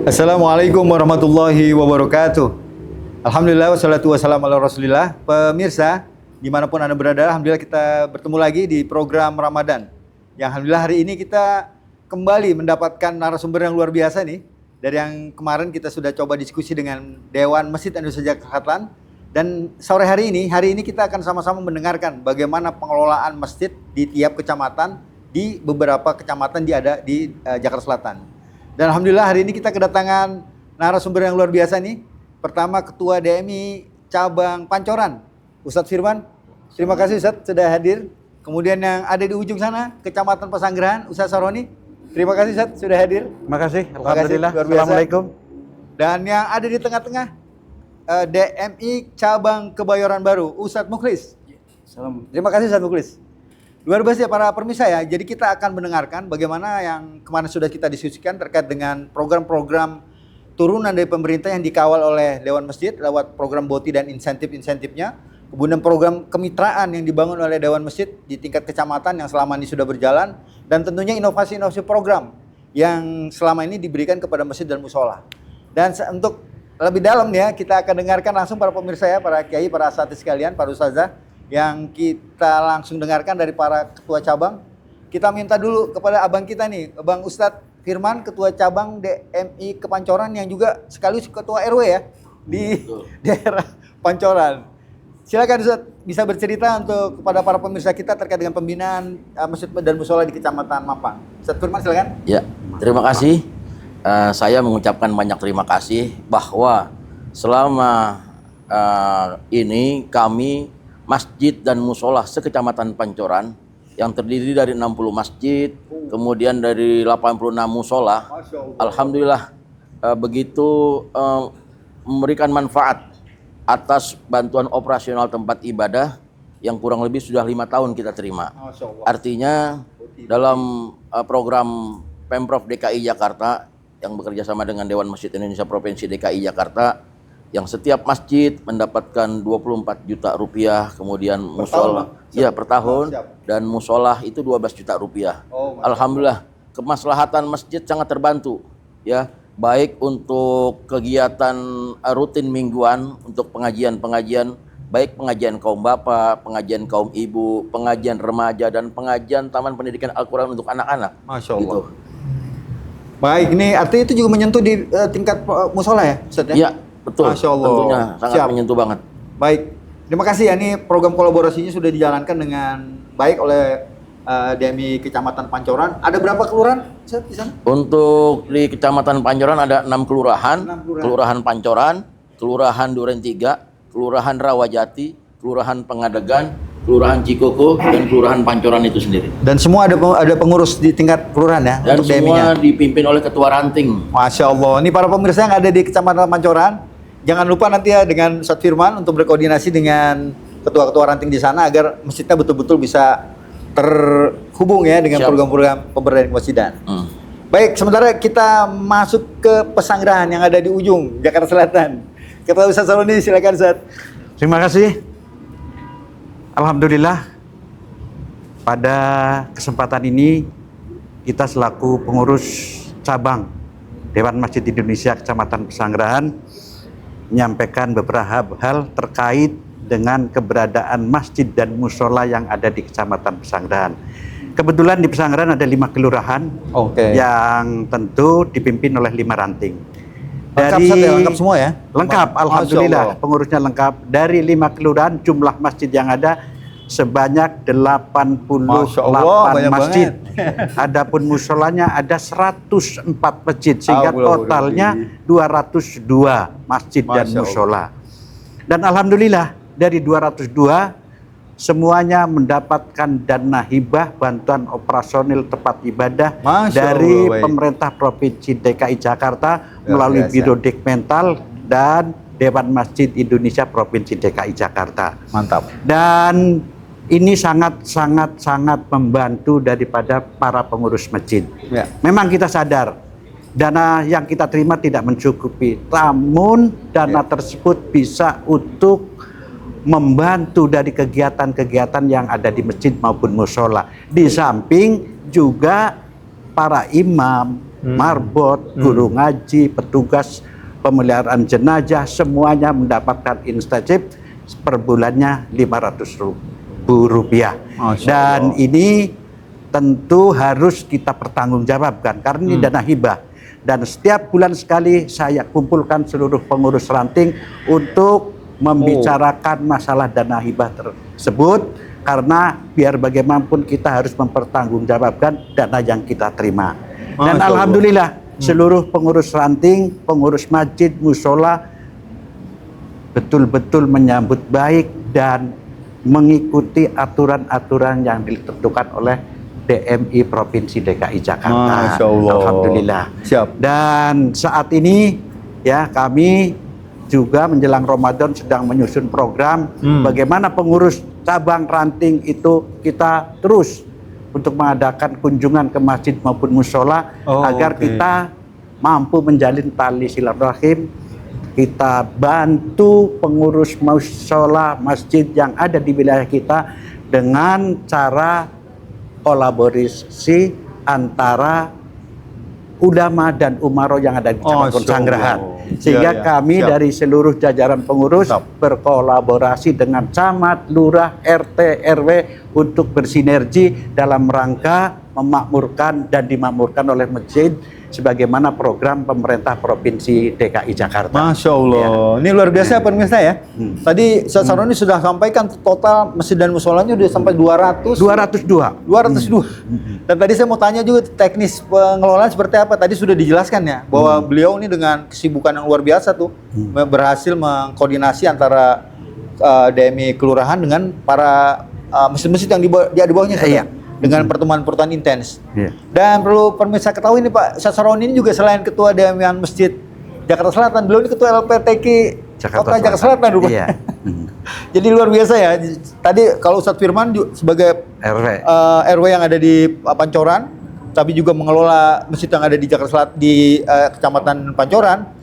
Assalamualaikum warahmatullahi wabarakatuh. Alhamdulillah wassalatu wassalamu ala rasulillah. Pemirsa, dimanapun Anda berada, Alhamdulillah kita bertemu lagi di program Ramadan. Yang Alhamdulillah hari ini kita kembali mendapatkan narasumber yang luar biasa nih. Dari yang kemarin kita sudah coba diskusi dengan Dewan Masjid Indonesia Jakarta. Dan sore hari ini kita akan sama-sama mendengarkan bagaimana pengelolaan masjid di tiap kecamatan, di beberapa kecamatan di Jakarta Selatan. Dan Alhamdulillah hari ini kita kedatangan narasumber yang luar biasa nih. Pertama Ketua DMI Cabang Pancoran, Ustadz Firman. Terima kasih Ustadz sudah hadir. Kemudian yang ada di ujung sana, Kecamatan Pesanggerahan, Ustadz Saroni. Terima kasih Ustadz sudah hadir. Terima kasih. Alhamdulillah. Assalamualaikum. Dan yang ada di tengah-tengah, DMI Cabang Kebayoran Baru, Ustadz Mukhlis. Terima kasih Ustadz Mukhlis. Luar biasa ya para permisa ya. Jadi kita akan mendengarkan bagaimana yang kemarin sudah kita diskusikan terkait dengan program-program turunan dari pemerintah yang dikawal oleh Dewan Masjid lewat program BOTI dan insentif-insentifnya. Kemudian program kemitraan yang dibangun oleh Dewan Masjid di tingkat kecamatan yang selama ini sudah berjalan. Dan tentunya inovasi-inovasi program yang selama ini diberikan kepada masjid dan musola. Dan untuk lebih dalam ya, kita akan dengarkan langsung para pemirsa ya, para kiai, para asatidz sekalian, para ustazah, yang kita langsung dengarkan dari para ketua cabang. Kita minta dulu kepada abang kita nih, Bang Ustadz Firman, ketua cabang DMI Kepancoran yang juga sekaligus ketua RW ya di daerah Pancoran. Silakan Ustadz, bisa bercerita untuk kepada para pemirsa kita terkait dengan pembinaan masjid dan musola di Kecamatan Mampang. Ustadz Firman silakan. Ya, terima kasih. Saya mengucapkan banyak terima kasih bahwa selama ini kami masjid dan musola sekecamatan Pancoran yang terdiri dari 60 masjid, kemudian dari 86 musola. Alhamdulillah begitu memberikan manfaat atas bantuan operasional tempat ibadah yang kurang lebih sudah 5 tahun kita terima. Artinya dalam program Pemprov DKI Jakarta yang bekerja sama dengan Dewan Masjid Indonesia Provinsi DKI Jakarta, yang setiap masjid mendapatkan 24 juta rupiah, kemudian musola per tahun, dan musola itu 12 juta rupiah. Alhamdulillah kemaslahatan masjid sangat terbantu ya, baik untuk kegiatan rutin mingguan untuk pengajian-pengajian, baik pengajian kaum bapak, pengajian kaum ibu, pengajian remaja, dan pengajian taman pendidikan Al-Quran untuk anak-anak. Masya Allah. Gitu. Baik, ini artinya itu juga menyentuh di tingkat musola ya Ustadz ya? Iya. Betul, Masya Allah. tentunya sangat menyentuh banget. Baik, terima kasih ya. Ini program kolaborasinya sudah dijalankan dengan baik oleh DMI Kecamatan Pancoran. Ada berapa kelurahan di sana? Untuk di Kecamatan Pancoran ada 6 kelurahan. Kelurahan Pancoran, Kelurahan Duren 3, Kelurahan Rawajati, Kelurahan Pengadegan, Kelurahan Cikoko, dan Kelurahan Pancoran itu sendiri. Dan semua ada pengurus di tingkat kelurahan ya? Dan untuk semua DMI-nya? dipimpin oleh Ketua Ranting. Masya Allah. Ini para pemirsa yang ada di Kecamatan Pancoran, jangan lupa nanti ya dengan Ustadz Firman untuk berkoordinasi dengan ketua-ketua ranting di sana agar masjidnya betul-betul bisa terhubung ya dengan program-program pemberdayaan kemasjidan. Baik, sementara kita masuk ke Pesanggerahan yang ada di ujung Jakarta Selatan. Ketua Ustadz Saroni, silakan Ustadz. Terima kasih. Alhamdulillah pada kesempatan ini kita selaku pengurus cabang Dewan Masjid Indonesia Kecamatan Pesanggerahan menyampaikan beberapa hal terkait dengan keberadaan masjid dan musola yang ada di Kecamatan Pesanggerahan. Kebetulan di Pesanggerahan ada 5 kelurahan yang tentu dipimpin oleh 5 ranting. Lengkap semua ya? Lengkap, alhamdulillah pengurusnya lengkap. Dari 5 kelurahan jumlah masjid yang ada sebanyak 88 masjid. Adapun musolanya ada 104 masjid sehingga totalnya 202 masjid dan musola. Dan alhamdulillah dari 202 semuanya mendapatkan dana hibah bantuan operasional tempat ibadah dari pemerintah Provinsi DKI Jakarta melalui Biro Dikmental dan Dewan Masjid Indonesia Provinsi DKI Jakarta. Mantap. Dan ini sangat membantu daripada para pengurus masjid. Ya. Memang kita sadar dana yang kita terima tidak mencukupi, namun dana tersebut bisa untuk membantu dari kegiatan-kegiatan yang ada di masjid maupun musola. Di samping juga para imam, marbot, guru ngaji, petugas pemeliharaan jenazah, semuanya mendapatkan insentif per bulannya Rp500.000. Dan ini tentu harus kita pertanggungjawabkan karena ini dana hibah. Dan setiap bulan sekali saya kumpulkan seluruh pengurus ranting untuk membicarakan masalah dana hibah tersebut, karena biar bagaimanapun kita harus mempertanggungjawabkan dana yang kita terima. Dan alhamdulillah seluruh pengurus ranting, pengurus masjid, musola betul-betul menyambut baik dan mengikuti aturan-aturan yang ditentukan oleh DMI Provinsi DKI Jakarta. Masya Allah. Alhamdulillah. Siap. Dan saat ini ya kami juga menjelang Ramadan sedang menyusun program bagaimana pengurus cabang ranting itu kita terus untuk mengadakan kunjungan ke masjid maupun musola agar kita mampu menjalin tali silaturahim. Kita bantu pengurus musola masjid yang ada di wilayah kita dengan cara kolaborasi antara ulama dan umaro yang ada di Kecamatan Sanggerahan. Sehingga kami dari seluruh jajaran pengurus berkolaborasi dengan camat, lurah, RT, RW untuk bersinergi dalam rangka memakmurkan dan dimakmurkan oleh masjid sebagaimana program pemerintah Provinsi DKI Jakarta. Masya Allah. Ini luar biasa pemirsa ya. Tadi Ustaz Saroni sudah sampaikan total masjid dan musolanya sudah sampai 202. Dan tadi saya mau tanya juga teknis pengelolaan seperti apa. Tadi sudah dijelaskan ya bahwa beliau ini dengan kesibukan yang luar biasa tuh berhasil mengkoordinasi antara DMI kelurahan dengan para masjid-masjid yang di bawahnya. Dengan pertemuan-pertemuan intens. Dan perlu pemirsa ketahui nih Pak Saroni ini juga selain ketua Dewan Masjid Jakarta Selatan, beliau ini ketua LPTK Kota Jakarta Selatan rupanya. Jadi luar biasa ya. Tadi kalau Ustadz Firman sebagai RW yang ada di Pancoran, tapi juga mengelola masjid yang ada di Jakarta Selatan di Kecamatan Pancoran.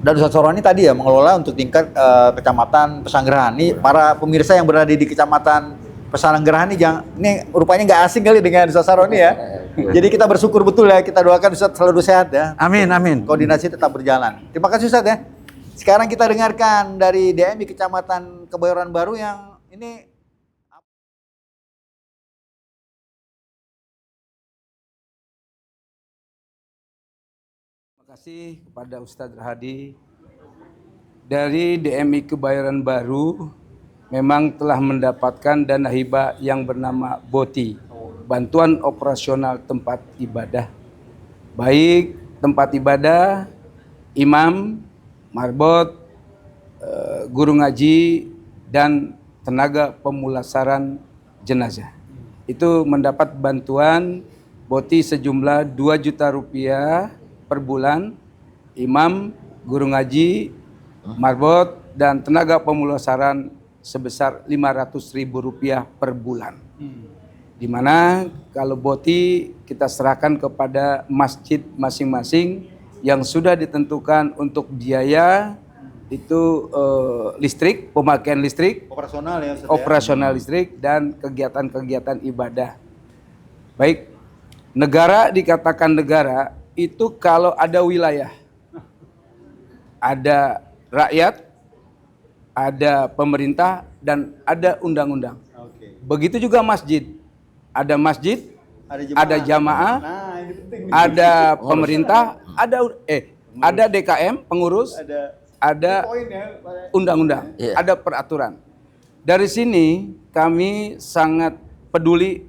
Dan Ustadz Saroni tadi ya mengelola untuk tingkat Kecamatan Pesanggerahan. Ini para pemirsa yang berada di Kecamatan Pesanggerahan ini rupanya nggak asing kali dengan Ustadz Saroni ya. Jadi kita bersyukur betul ya, kita doakan Ustadz selalu sehat ya. Amin, amin. Koordinasi tetap berjalan. Terima kasih Ustadz ya. Sekarang kita dengarkan dari DMI Kecamatan Kebayoran Baru yang ini. Terima kasih kepada Ustadz Hadi dari DMI Kebayoran Baru. Memang telah mendapatkan dana hibah yang bernama BOTI, Bantuan Operasional Tempat Ibadah. Baik tempat ibadah, imam, marbot, guru ngaji, dan tenaga pemulasaran jenazah. Itu mendapat bantuan BOTI sejumlah Rp2 juta per bulan, imam, guru ngaji, marbot, dan tenaga pemulasaran sebesar Rp500.000 per bulan. Di mana kalau BOTI kita serahkan kepada masjid masing-masing yang sudah ditentukan untuk biaya itu listrik, pemakaian listrik, Operasional ya Ustadz ya. operasional listrik, dan kegiatan-kegiatan ibadah. Baik, negara dikatakan negara itu kalau ada wilayah, ada rakyat, ada pemerintah, dan ada undang-undang. Begitu juga masjid. Ada masjid, ada jamaah, ini penting nih. ada pemerintah, ada DKM, pengurus, ada Poin ya, Pak. undang-undang, ada peraturan. Dari sini kami sangat peduli,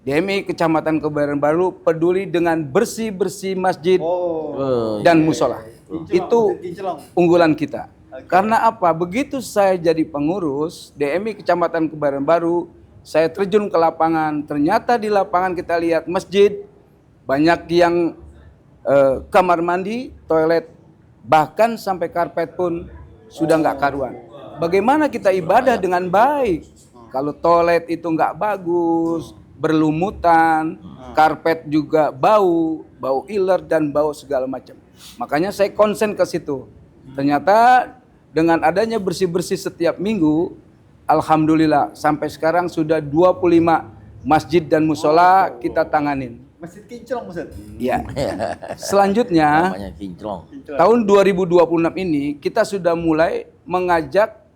DMI Kecamatan Kebayoran Baru peduli dengan bersih-bersih masjid dan musola. Itu unggulan kita. Karena apa? Begitu saya jadi pengurus DMI Kecamatan Kebayoran Baru, saya terjun ke lapangan. Ternyata di lapangan kita lihat masjid, banyak yang kamar mandi, toilet, bahkan sampai karpet pun sudah nggak karuan. Bagaimana kita ibadah dengan baik? Kalau toilet itu nggak bagus, berlumutan, karpet juga bau iler dan bau segala macam. Makanya saya konsen ke situ. Ternyata dengan adanya bersih-bersih setiap minggu, alhamdulillah sampai sekarang sudah 25 masjid dan musola kita tanganin. Masjid Kinclong Ustaz. Ya. Selanjutnya Namanya kinclong. tahun 2026 ini kita sudah mulai mengajak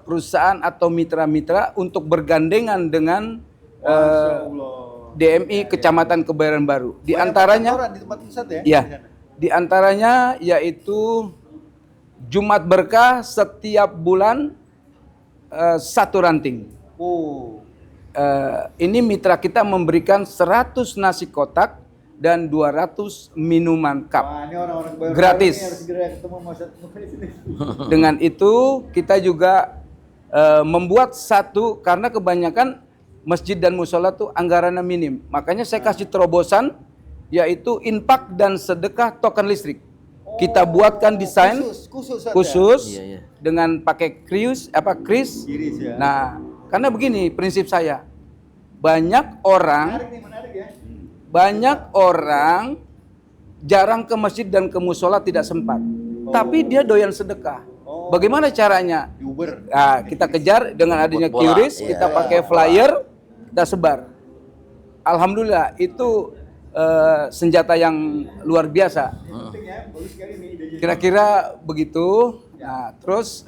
perusahaan atau mitra-mitra untuk bergandengan dengan DMI Kecamatan Kebayoran Baru. Di antaranya di tempat Ustaz ya. ya, di antaranya yaitu Jumat Berkah setiap bulan satu ranting. Oh. Ini mitra kita memberikan 100 nasi kotak dan 200 minuman cup. Wah, ini orang-orang Kebayoran Gratis. Baru ini harus segera ketemu sama Ustaz Mukhlis ini. Dengan itu kita juga membuat satu, karena kebanyakan masjid dan musola tuh anggarannya minim. Makanya saya kasih terobosan yaitu infak dan sedekah token listrik. Kita buatkan desain khusus Ustaz, khusus Iya, iya. dengan pakai kris ya? Iris ya. Nah, karena begini prinsip saya. Banyak orang Menarik ya. Banyak orang jarang ke masjid dan ke musola tidak sempat. Tapi dia doyan sedekah. Bagaimana caranya? Di Uber. Nah, kita kejar dengan adanya Buat bola. QRIS, kita pakai flyer, kita sebar. Alhamdulillah itu senjata yang luar biasa. Penting ya, bagus sekali nih idenya. Kira-kira begitu. Nah, terus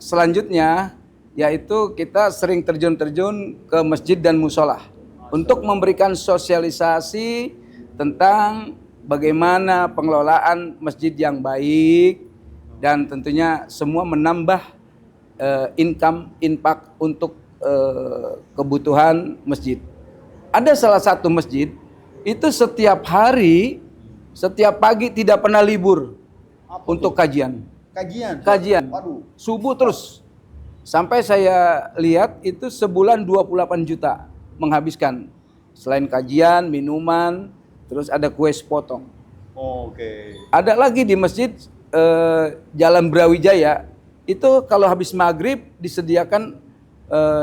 selanjutnya yaitu kita sering terjun-terjun ke masjid dan musola untuk memberikan sosialisasi tentang bagaimana pengelolaan masjid yang baik dan tentunya semua menambah income impact untuk kebutuhan masjid. Ada salah satu masjid itu setiap hari, setiap pagi tidak pernah libur untuk kajian. Kajian. Waduh. Subuh terus. Sampai saya lihat itu sebulan 28 juta menghabiskan. Selain kajian, minuman, terus ada kue sepotong. Oke. Ada lagi di masjid Jalan Brawijaya, itu kalau habis maghrib disediakan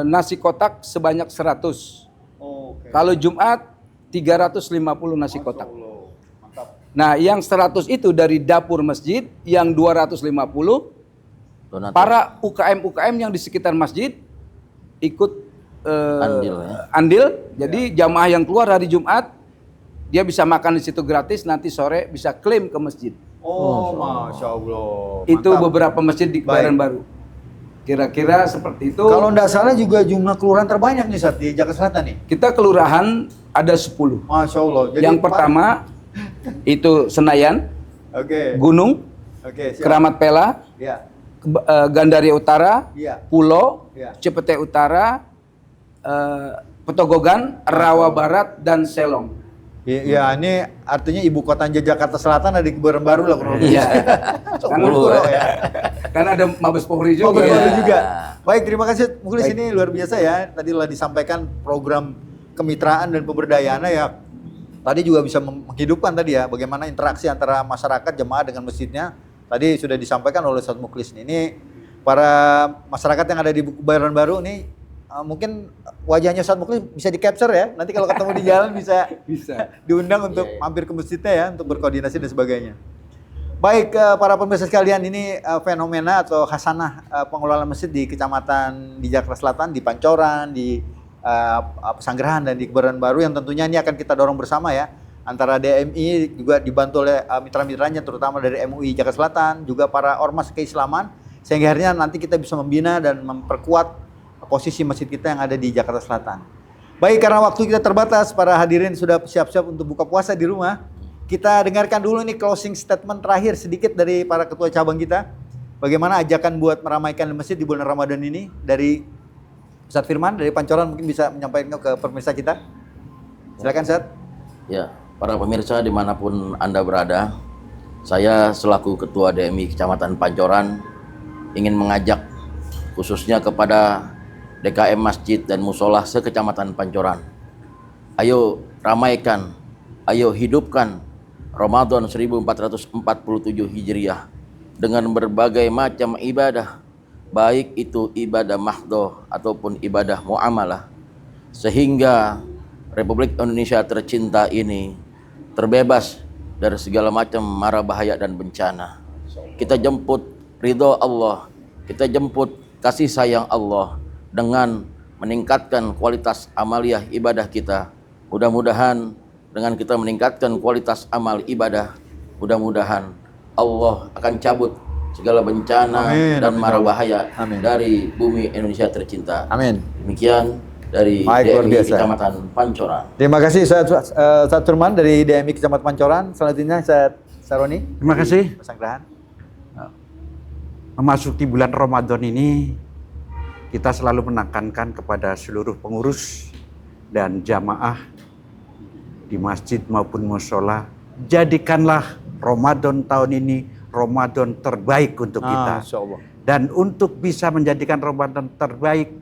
nasi kotak sebanyak 100. Oke. Kalau Jumat 350 nasi kotak. Allah. Mantap. Nah, yang 100 itu dari dapur masjid, yang 250 Donatur. para UKM yang di sekitar masjid ikut Andil, ya. andil. Jadi jamaah yang keluar hari Jumat dia bisa makan di situ gratis, nanti sore bisa klaim ke masjid. Oh, Masya Allah. Itu Mantap. beberapa masjid di Kebayoran Baru. Kira-kira seperti itu. Kalau nggak salah juga jumlah kelurahan terbanyak nih saat di Jakarta Selatan nih. Kita kelurahan ada 10. Masya Allah. Jadi Yang pertama itu Senayan, Oke. Gunung, Oke. Siap. Keramat Pela, Ya. Gandaria Utara, Iya. Pulau, Iya. Cepete Utara, Petogogan, Rawa Barat, dan Selong. Ya, ini artinya ibu kota Jakarta Selatan ada di Kebayoran Baru lah kurang lebih. Iya. Sepuluh ya. Karena ada Mabes Polri Oh, juga. betul Iya. juga. Baik, terima kasih Mukhlis, Baik. ini luar biasa ya. Tadi telah disampaikan program kemitraan dan pemberdayaan ya. Tadi juga bisa menghidupkan tadi ya bagaimana interaksi antara masyarakat jemaah dengan masjidnya. Tadi sudah disampaikan oleh Ustaz Mukhlis ini para masyarakat yang ada di Kebayoran Baru nih mungkin wajahnya Ustaz Mukhlis bisa di-capture ya. Nanti kalau ketemu di jalan bisa diundang untuk mampir ke masjidnya ya untuk berkoordinasi dan sebagainya. Baik, para pemirsa sekalian, ini fenomena atau khasanah pengelolaan masjid di kecamatan di Jakarta Selatan, di Pancoran, di Pesanggerahan dan di Kebayoran Baru yang tentunya ini akan kita dorong bersama ya. Antara DMI juga dibantu oleh mitra-mitranya terutama dari MUI Jakarta Selatan, juga para ormas keislaman sehingga akhirnya nanti kita bisa membina dan memperkuat posisi masjid kita yang ada di Jakarta Selatan. Baik, karena waktu kita terbatas, para hadirin sudah siap-siap untuk buka puasa di rumah. Kita dengarkan dulu nih closing statement terakhir sedikit dari para ketua cabang kita. Bagaimana ajakan buat meramaikan masjid di bulan Ramadan ini dari Ustadz Firman dari Pancoran mungkin bisa menyampaikan ke pemirsa kita. Silakan Ustadz. Ya, para pemirsa dimanapun Anda berada, saya selaku Ketua DMI Kecamatan Pancoran ingin mengajak khususnya kepada DKM Masjid dan Musola sekecamatan Pancoran. Ayo ramaikan, ayo hidupkan Ramadan 1447 Hijriah dengan berbagai macam ibadah, baik itu ibadah mahdoh ataupun ibadah muamalah, sehingga Republik Indonesia tercinta ini terbebas dari segala macam mara bahaya dan bencana. Kita jemput ridho Allah, kita jemput kasih sayang Allah dengan meningkatkan kualitas amaliyah ibadah kita. Mudah-mudahan dengan kita meningkatkan kualitas amal ibadah, mudah-mudahan Allah akan cabut segala bencana dan mara bahaya dari bumi Indonesia tercinta. Amin. Demikian dari Baik, luar DMI biasa. Kecamatan Pancoran. Terima kasih Ustaz Firman dari DMI Kecamatan Pancoran. Selanjutnya Ustaz Saroni. Terima kasih. Pesanggerahan. Memasuki bulan Ramadan ini, kita selalu menekankan kepada seluruh pengurus dan jamaah di masjid maupun mushola, jadikanlah Ramadan tahun ini Ramadan terbaik untuk kita. Masya Allah. Dan untuk bisa menjadikan Ramadan terbaik,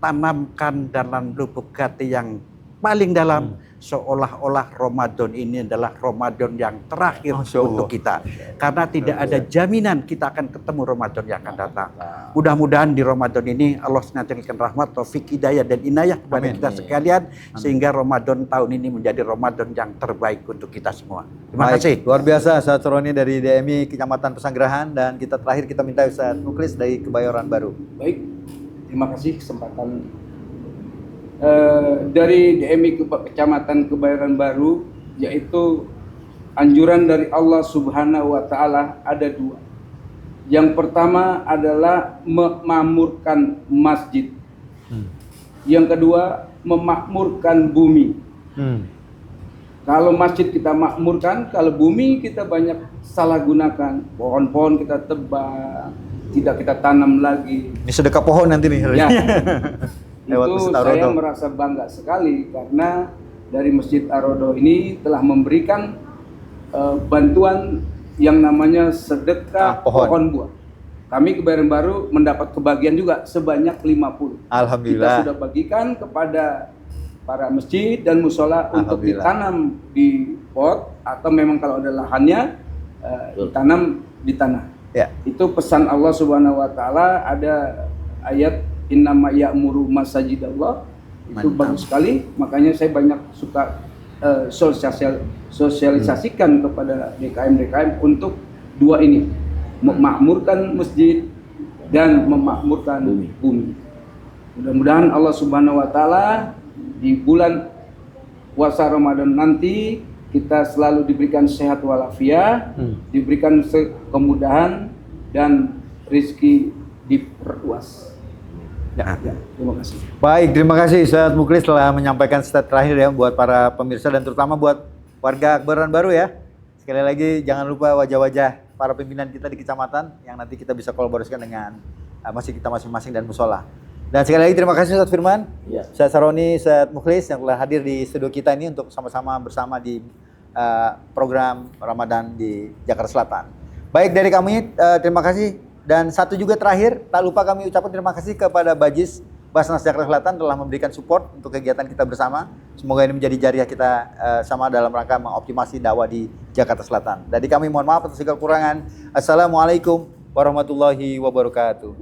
tanamkan dalam lubuk hati yang paling dalam, seolah-olah Ramadan ini adalah Ramadan yang terakhir Masya Allah. untuk kita. Karena tidak ada jaminan kita akan ketemu Ramadan yang akan datang. Mudah-mudahan di Ramadan ini Allah senantiasa memberikan rahmat, taufik, hidayah dan inayah kepada Amin. kita sekalian, sehingga Ramadan tahun ini menjadi Ramadan yang terbaik untuk kita semua. Terima Baik, kasih. luar biasa Ustaz Saroni dari DMI Kecamatan Pesanggerahan, dan kita terakhir kita minta Ustaz Mukhlis dari Kebayoran Baru. Baik, terima kasih kesempatan dari DMI Kecamatan Kebayoran Baru, yaitu anjuran dari Allah Subhanahu wa Ta'ala ada dua. Yang pertama adalah memakmurkan masjid. Yang kedua, memakmurkan bumi. Kalau masjid kita makmurkan, kalau bumi kita banyak salah gunakan, pohon-pohon kita tebang, tidak kita tanam lagi. Ini sedekah pohon nanti nih. Ya. Lewat Itu Masjid saya Ar-Rodo. merasa bangga sekali karena dari Masjid Ar-Rodo ini telah memberikan bantuan yang namanya sedekah pohon buah. Kami Kebayoran Baru mendapat kebagian juga sebanyak 50. Alhamdulillah. Kita sudah bagikan kepada para masjid dan musola untuk Alhamdulillah. ditanam di pot, atau memang kalau ada lahannya ditanam di tanah. Ya. Itu pesan Allah Subhanahu wa Ta'ala. Ada ayat innama ya'muru masajidallah, itu Mantap. bagus sekali. Makanya saya banyak suka sosialisasikan kepada DKM untuk dua ini, memakmurkan masjid dan memakmurkan bumi. Mudah-mudahan Allah Subhanahu wa Ta'ala di bulan puasa Ramadan nanti kita selalu diberikan sehat walafiat, diberikan kemudahan dan rezeki diperluas. Ya, terima kasih. Baik, terima kasih Ustaz Mukhlis telah menyampaikan stat terakhir ya buat para pemirsa dan terutama buat warga Kebayoran Baru ya. Sekali lagi jangan lupa wajah-wajah para pimpinan kita di kecamatan yang nanti kita bisa kolaborasikan dengan masjid kita masing-masing dan musola. Dan sekali lagi terima kasih Ustaz Firman, Ustaz Saroni, Ustaz Mukhlis yang telah hadir di studio kita ini untuk sama-sama bersama di program Ramadan di Jakarta Selatan. Baik, dari kami terima kasih. Dan satu juga terakhir, tak lupa kami ucapkan terima kasih kepada Bajis Basnas Jakarta Selatan telah memberikan support untuk kegiatan kita bersama. Semoga ini menjadi jariah kita sama dalam rangka mengoptimasi dakwah di Jakarta Selatan. Dari kami mohon maaf atas segala kekurangan. Assalamualaikum warahmatullahi wabarakatuh.